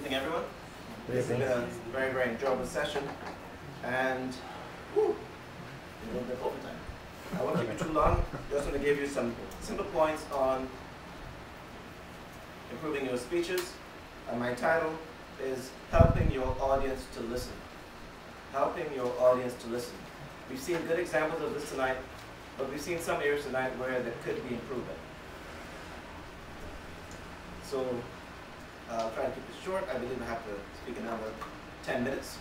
evening, everyone. This has been a very, very enjoyable session, and a little bit overtime. I won't keep you too long. Just want to give you some simple points on improving your speeches. And my title is Helping Your Audience to Listen. Helping your audience to listen. We've seen good examples of this tonight, but we've seen some areas tonight where there could be improvement. So I'll try to keep it short. I believe I have to speak another 10 minutes,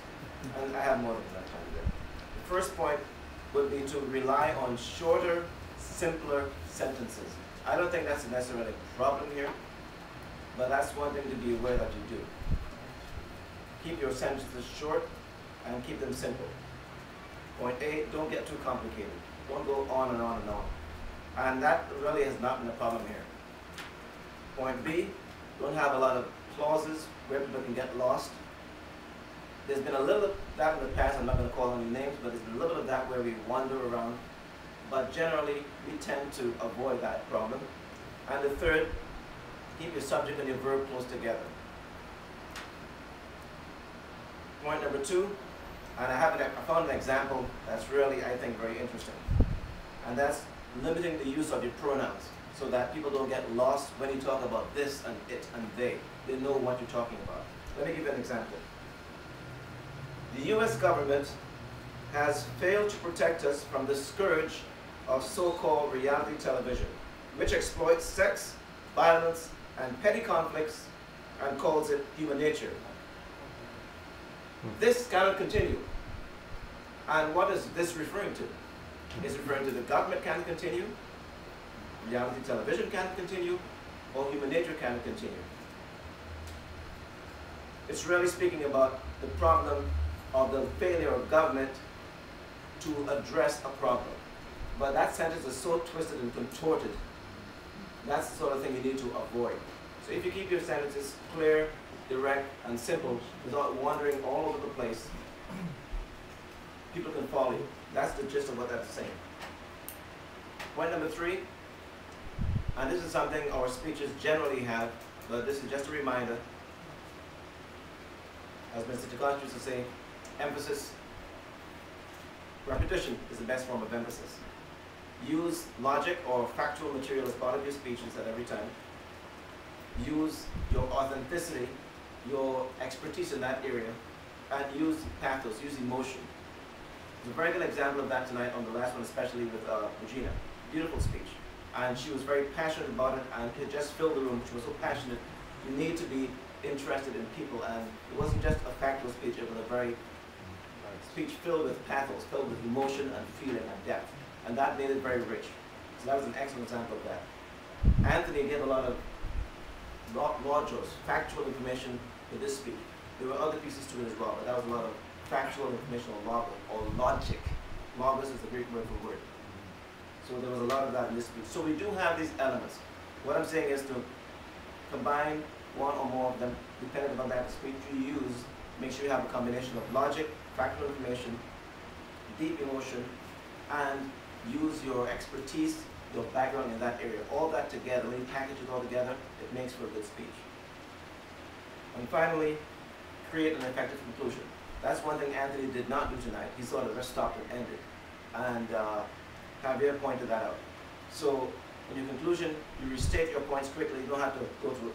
and I have more than enough time there. The first point would be to rely on shorter, simpler sentences. I don't think that's necessarily a problem here, but that's one thing to be aware that you do. Keep your sentences short and keep them simple. Point A, don't get too complicated. Don't go on and on and on. And that really has not been a problem here. Point B, don't have a lot of clauses where people can get lost. There's been a little of that in the past. I'm not going to call any names, but there's been a little bit of that where we wander around. But generally, we tend to avoid that problem. And the third, keep your subject and your verb close together. Point number 2, and I found an example that's really, I think, very interesting. And that's limiting the use of your pronouns so that people don't get lost when you talk about this and it and they. They know what you're talking about. Let me give you an example. The US government has failed to protect us from the scourge of so-called reality television, which exploits sex, violence, and petty conflicts and calls it human nature. This cannot continue. And what is this referring to? It's referring to the government can't continue, reality television can't continue, or human nature can't continue. It's really speaking about the problem of the failure of government to address a problem. But that sentence is so twisted and contorted. That's the sort of thing you need to avoid. So if you keep your sentences clear, direct, and simple, without wandering all over the place, people can follow you. That's the gist of what that's saying. Point number 3, and this is something our speeches generally have, but this is just a reminder. As Mr. Takashi used to say, emphasis, repetition is the best form of emphasis. Use logic or factual material as part of your speeches at every time. Use your authenticity, your expertise in that area, and use pathos, use emotion. There's a very good example of that tonight on the last one, especially with Regina. Beautiful speech. And she was very passionate about it, and it just filled the room. She was so passionate. You need to be interested in people, and it wasn't just a factual speech, it was a very speech filled with pathos, filled with emotion and feeling and depth. And that made it very rich. So that was an excellent example of that. Anthony gave a lot of logos, factual information with this speech. There were other pieces to it as well, but that was a lot of factual information or logic. Logos is the Greek word for word. So there was a lot of that in this speech. So we do have these elements. What I'm saying is to combine one or more of them, depending upon that speech you use. Make sure you have a combination of logic, factual information, deep emotion, and use your expertise, your background in that area. All that together, when you package it all together, it makes for a good speech. And finally, create an effective conclusion. That's one thing Anthony did not do tonight. He sort of just stopped and ended. And Javier pointed that out. So in your conclusion, you restate your points quickly. You don't have to go through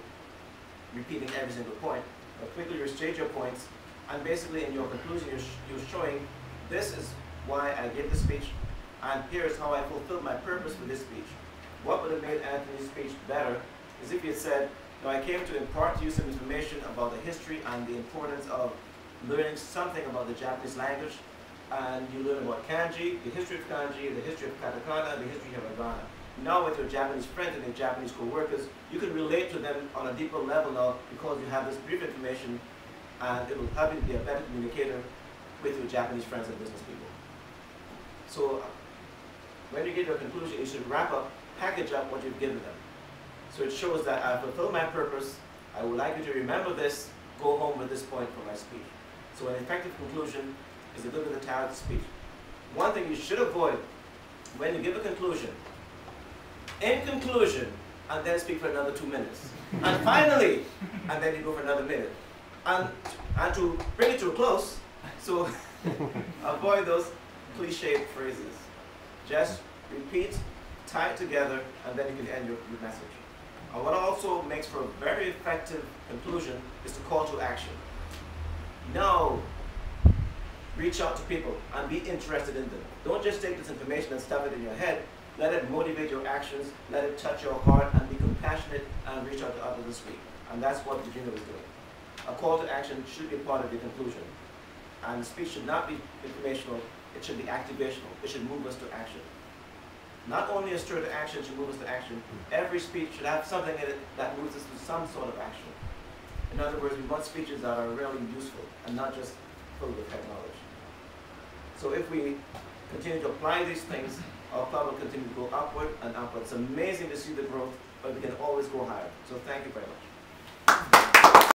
repeating every single point, but quickly restate your points. And basically in your conclusion, you're showing this is why I gave the speech, and here's how I fulfilled my purpose for this speech. What would have made Anthony's speech better is if he had said, I came to impart to you some information about the history and the importance of learning something about the Japanese language, and you learn about kanji, the history of kanji, the history of katakana, the history of hiragana. Now with your Japanese friends and your Japanese co-workers, you can relate to them on a deeper level now because you have this brief information, and it will help you to be a better communicator with your Japanese friends and business people. So when you get to a conclusion, you should wrap up, package up what you've given them. So it shows that I fulfilled my purpose. I would like you to remember this, go home with this point for my speech. So an effective conclusion is a good way to tie out the speech. One thing you should avoid when you give a conclusion, in conclusion, and then speak for another 2 minutes. And finally, and then you go for another minute. And to bring it to a close, so avoid those cliched phrases. Just repeat, tie it together, and then you can end your message. What also makes for a very effective conclusion is the call to action. Now, reach out to people and be interested in them. Don't just take this information and stuff it in your head. Let it motivate your actions, let it touch your heart, and be compassionate and reach out to others this week. And that's what Virginia was doing. A call to action should be part of the conclusion. And speech should not be informational, it should be activational. It should move us to action. Not only a stir to action should move us to action, every speech should have something in it that moves us to some sort of action. In other words, we want speeches that are really useful and not just filled with head knowledge. So if we continue to apply these things, our club will continue to go upward and upward. It's amazing to see the growth, but we can always go higher. So thank you very much.